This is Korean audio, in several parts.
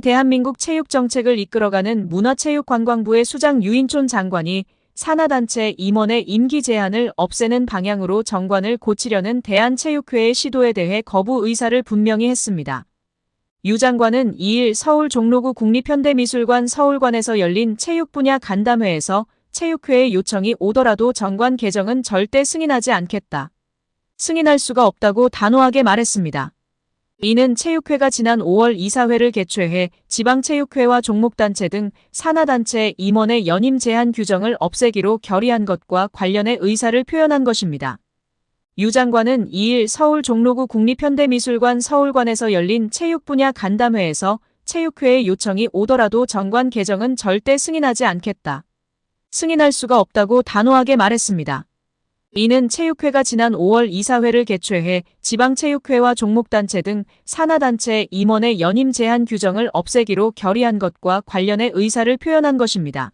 대한민국 체육정책을 이끌어가는 문화체육관광부의 수장 유인촌 장관이 산하단체 임원의 임기 제한을 없애는 방향으로 정관을 고치려는 대한체육회의 시도에 대해 거부 의사를 분명히 했습니다. 유 장관은 2일 서울 종로구 국립현대미술관 서울관에서 열린 체육 분야 간담회에서 체육회의 요청이 오더라도 정관 개정은 절대 승인하지 않겠다. 승인할 수가 없다고 단호하게 말했습니다. 이는 체육회가 지난 5월 이사회를 개최해 지방체육회와 종목단체 등 산하단체 임원의 연임 제한 규정을 없애기로 결의한 것과 관련해 의사를 표현한 것입니다. 유 장관은 2일 서울 종로구 국립현대미술관 서울관에서 열린 체육 분야 간담회에서 체육회의 요청이 오더라도 정관 개정은 절대 승인하지 않겠다. 승인할 수가 없다고 단호하게 말했습니다. 이는 체육회가 지난 5월 이사회를 개최해 지방체육회와 종목단체 등 산하단체 임원의 연임 제한 규정을 없애기로 결의한 것과 관련해 의사를 표현한 것입니다.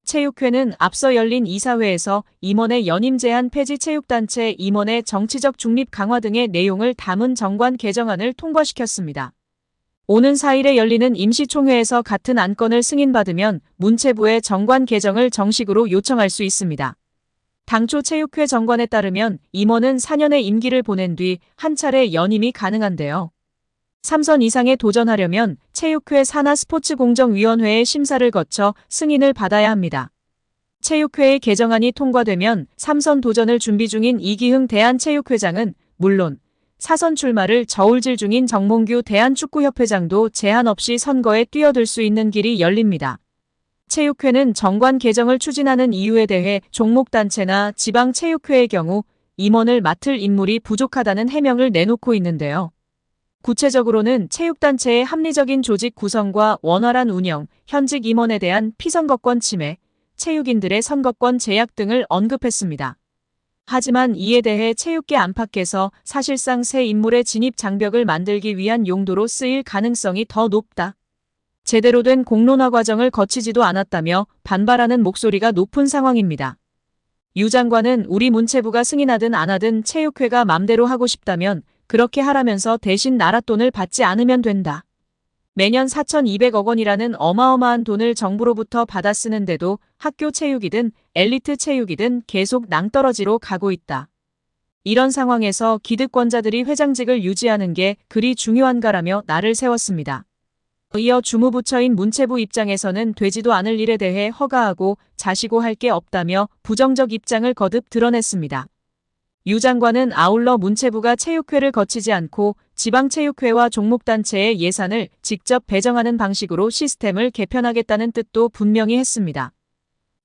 체육회는 앞서 열린 이사회에서 임원의 연임 제한 폐지 체육단체 임원의 정치적 중립 강화 등의 내용을 담은 정관 개정안을 통과시켰습니다. 오는 4일에 열리는 임시총회에서 같은 안건을 승인받으면 문체부에 정관 개정을 정식으로 요청할 수 있습니다. 당초 체육회 정관에 따르면 임원은 4년의 임기를 보낸 뒤 한 차례 연임이 가능한데요. 3선 이상에 도전하려면 체육회 산하스포츠공정위원회의 심사를 거쳐 승인을 받아야 합니다. 체육회의 개정안이 통과되면 3선 도전을 준비 중인 이기흥 대한체육회장은 물론 4선 출마를 저울질 중인 정몽규 대한축구협회장도 제한 없이 선거에 뛰어들 수 있는 길이 열립니다. 체육회는 정관 개정을 추진하는 이유에 대해 종목단체나 지방체육회의 경우 임원을 맡을 인물이 부족하다는 해명을 내놓고 있는데요. 구체적으로는 체육단체의 합리적인 조직 구성과 원활한 운영, 현직 임원에 대한 피선거권 침해, 체육인들의 선거권 제약 등을 언급했습니다. 하지만 이에 대해 체육계 안팎에서 사실상 새 인물의 진입 장벽을 만들기 위한 용도로 쓰일 가능성이 더 높다. 제대로 된 공론화 과정을 거치지도 않았다며 반발하는 목소리가 높은 상황입니다. 유 장관은 우리 문체부가 승인하든 안 하든 체육회가 맘대로 하고 싶다면 그렇게 하라면서 대신 나라 돈을 받지 않으면 된다. 매년 4,200억 원이라는 어마어마한 돈을 정부로부터 받아 쓰는데도 학교 체육이든 엘리트 체육이든 계속 낭떠러지로 가고 있다. 이런 상황에서 기득권자들이 회장직을 유지하는 게 그리 중요한가라며 날을 세웠습니다. 이어 주무부처인 문체부 입장에서는 되지도 않을 일에 대해 허가하고 자시고 할 게 없다며 부정적 입장을 거듭 드러냈습니다. 유 장관은 아울러 문체부가 체육회를 거치지 않고 지방체육회와 종목단체의 예산을 직접 배정하는 방식으로 시스템을 개편하겠다는 뜻도 분명히 했습니다.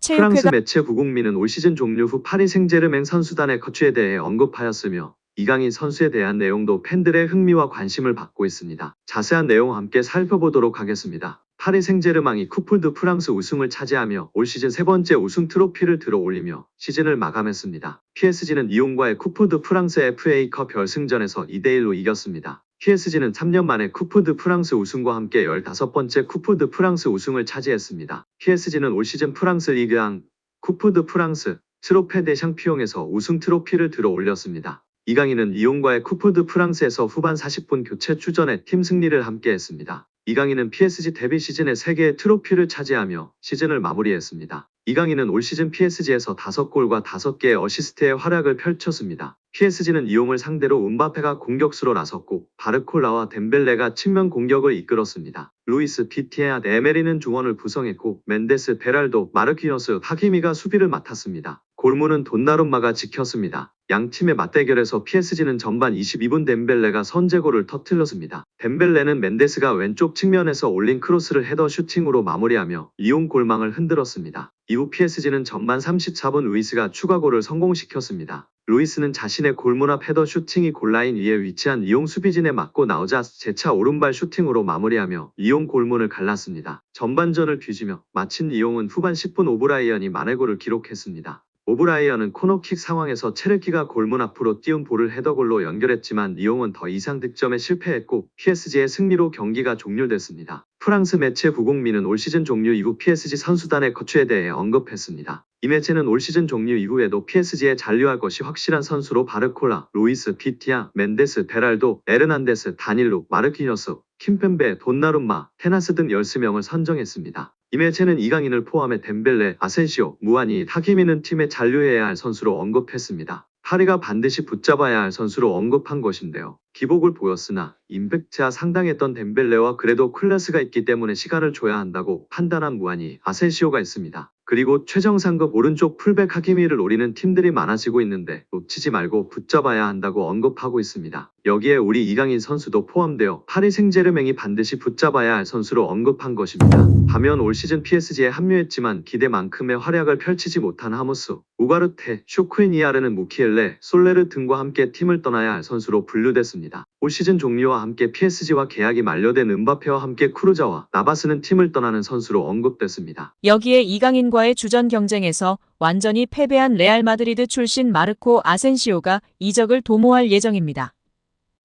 프랑스 매체 구국민은 올 시즌 종료 후 파리 생제르맹 선수단의 거취에 대해 언급하였으며 이강인 선수에 대한 내용도 팬들의 흥미와 관심을 받고 있습니다. 자세한 내용 함께 살펴보도록 하겠습니다. 파리 생제르맹이 쿠프 드 프랑스 우승을 차지하며 올 시즌 세 번째 우승 트로피를 들어올리며 시즌을 마감했습니다. PSG는 리옹과의 쿠프 드 프랑스 FA컵 결승전에서 2대1로 이겼습니다. PSG는 3년 만에 쿠프 드 프랑스 우승과 함께 15번째 쿠프 드 프랑스 우승을 차지했습니다. PSG는 올 시즌 프랑스 리그1 쿠프 드 프랑스 트로페 대 샹피옹에서 우승 트로피를 들어올렸습니다. 이강인은 리옹과의 쿠프 드 프랑스에서 후반 40분 교체 출전해 팀 승리를 함께했습니다. 이강인은 PSG 데뷔 시즌에 3개의 트로피를 차지하며 시즌을 마무리했습니다. 이강인은 올 시즌 PSG에서 5골과 5개의 어시스트의 활약을 펼쳤습니다. PSG는 리옹을 상대로 음바페가 공격수로 나섰고 바르콜라와 덴벨레가 측면 공격을 이끌었습니다. 루이스 비티에아 에메리는 중원을 구성했고 멘데스 베랄도 마르키노스 하키미가 수비를 맡았습니다. 골문은 돈나룸마가 지켰습니다. 양 팀의 맞대결에서 PSG는 전반 22분 덴벨레가 선제골을 터뜨렸습니다. 덴벨레는 멘데스가 왼쪽 측면에서 올린 크로스를 헤더 슈팅으로 마무리하며 리옹 골망을 흔들었습니다. 이후 PSG는 전반 34분 루이스가 추가골을 성공시켰습니다. 루이스는 자신의 골문 앞 헤더 슈팅이 골라인 위에 위치한 리옹 수비진에 맞고 나오자 재차 오른발 슈팅으로 마무리하며 리옹 골문을 갈랐습니다. 전반전을 뒤지며 마친 리옹은 후반 10분 오브라이언이 만회골을 기록했습니다. 오브라이언은 코너킥 상황에서 체르키가 골문 앞으로 띄운 볼을 헤더골로 연결했지만 리옹은 더 이상 득점에 실패했고 PSG의 승리로 경기가 종료됐습니다. 프랑스 매체 구국민은 올 시즌 종료 이후 PSG 선수단의 거취에 대해 언급했습니다. 이 매체는 올 시즌 종료 이후에도 PSG에 잔류할 것이 확실한 선수로 바르콜라, 루이스 비티아, 멘데스 베랄도, 에르난데스, 다닐로, 마르키뇨스, 킴펜베, 돈나룸마, 테나스 등 13명을 선정했습니다. 이 매체는 이강인을 포함해 덴벨레, 아센시오, 무안이, 타케미는 팀에 잔류해야 할 선수로 언급했습니다. 파리가 반드시 붙잡아야 할 선수로 언급한 것인데요. 기복을 보였으나 임팩트가 상당했던 덴벨레와 그래도 클래스가 있기 때문에 시간을 줘야 한다고 판단한 무안이, 아센시오가 있습니다. 그리고 최정상급 오른쪽 풀백 하키미를 노리는 팀들이 많아지고 있는데 놓치지 말고 붙잡아야 한다고 언급하고 있습니다. 여기에 우리 이강인 선수도 포함되어 파리 생제르맹이 반드시 붙잡아야 할 선수로 언급한 것입니다. 반면 올 시즌 PSG에 합류했지만 기대만큼의 활약을 펼치지 못한 하무스, 우가르테, 쇼크이니아르는 무키엘레, 솔레르 등과 함께 팀을 떠나야 할 선수로 분류됐습니다. 올 시즌 종료와 함께 PSG와 계약이 만료된 은바페와 함께 크루자와 나바스는 팀을 떠나는 선수로 언급됐습니다. 여기에 이강인과의 주전 경쟁에서 완전히 패배한 레알 마드리드 출신 마르코 아센시오가 이적을 도모할 예정입니다.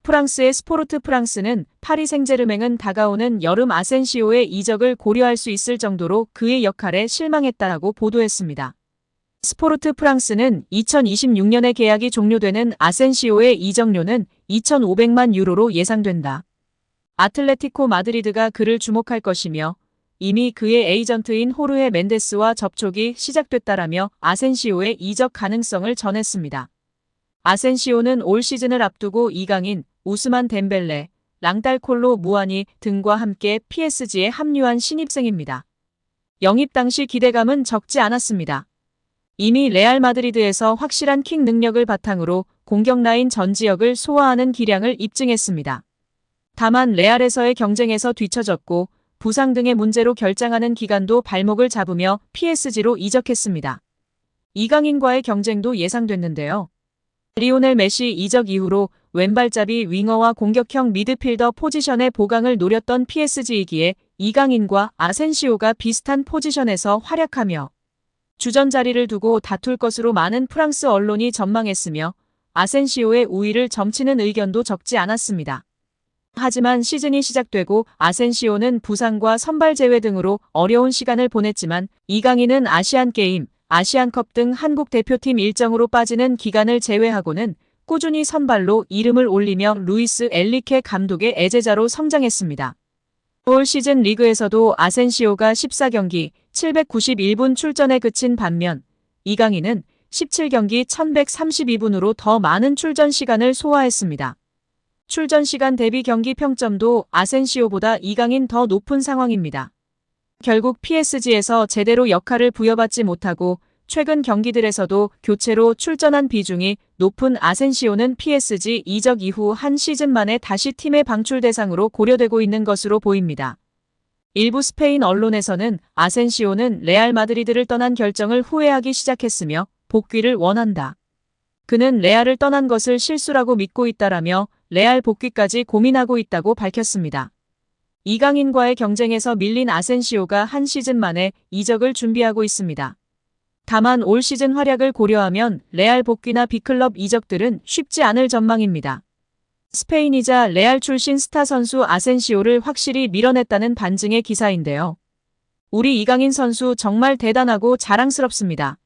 프랑스의 스포르트 프랑스는 파리 생제르맹은 다가오는 여름 아센시오의 이적을 고려할 수 있을 정도로 그의 역할에 실망했다라고 보도했습니다. 스포르트 프랑스는 2026년에 계약이 종료되는 아센시오의 이적료는 2,500만 유로로 예상된다. 아틀레티코 마드리드가 그를 주목할 것이며 이미 그의 에이전트인 호르헤 멘데스와 접촉이 시작됐다라며 아센시오의 이적 가능성을 전했습니다. 아센시오는 올 시즌을 앞두고 이강인, 우스만 덴벨레, 랑달콜로 무아니 등과 함께 PSG에 합류한 신입생입니다. 영입 당시 기대감은 적지 않았습니다. 이미 레알 마드리드에서 확실한 킥 능력을 바탕으로 공격 라인 전 지역을 소화하는 기량을 입증했습니다. 다만 레알에서의 경쟁에서 뒤처졌고 부상 등의 문제로 결장하는 기간도 발목을 잡으며 PSG로 이적했습니다. 이강인과의 경쟁도 예상됐는데요. 리오넬 메시 이적 이후로 왼발잡이 윙어와 공격형 미드필더 포지션의 보강을 노렸던 PSG이기에 이강인과 아센시오가 비슷한 포지션에서 활약하며 주전 자리를 두고 다툴 것으로 많은 프랑스 언론이 전망했으며 아센시오의 우위를 점치는 의견도 적지 않았습니다. 하지만 시즌이 시작되고 아센시오는 부상과 선발 제외 등으로 어려운 시간을 보냈지만 이강인은 아시안게임, 아시안컵 등 한국 대표팀 일정으로 빠지는 기간을 제외하고는 꾸준히 선발로 이름을 올리며 루이스 엔리케 감독의 애제자로 성장했습니다. 올 시즌 리그에서도 아센시오가 14경기 791분 출전에 그친 반면 이강인은 17경기 1132분으로 더 많은 출전 시간을 소화했습니다. 출전 시간 대비 경기 평점도 아센시오보다 이강인 더 높은 상황입니다. 결국 PSG에서 제대로 역할을 부여받지 못하고 최근 경기들에서도 교체로 출전한 비중이 높은 아센시오는 PSG 이적 이후 한 시즌 만에 다시 팀의 방출 대상으로 고려되고 있는 것으로 보입니다. 일부 스페인 언론에서는 아센시오는 레알 마드리드를 떠난 결정을 후회하기 시작했으며 복귀를 원한다. 그는 레알을 떠난 것을 실수라고 믿고 있다라며 레알 복귀까지 고민하고 있다고 밝혔습니다. 이강인과의 경쟁에서 밀린 아센시오가 한 시즌 만에 이적을 준비하고 있습니다. 다만 올 시즌 활약을 고려하면 레알 복귀나 B클럽 이적들은 쉽지 않을 전망입니다. 스페인이자 레알 출신 스타 선수 아센시오를 확실히 밀어냈다는 반증의 기사인데요. 우리 이강인 선수 정말 대단하고 자랑스럽습니다.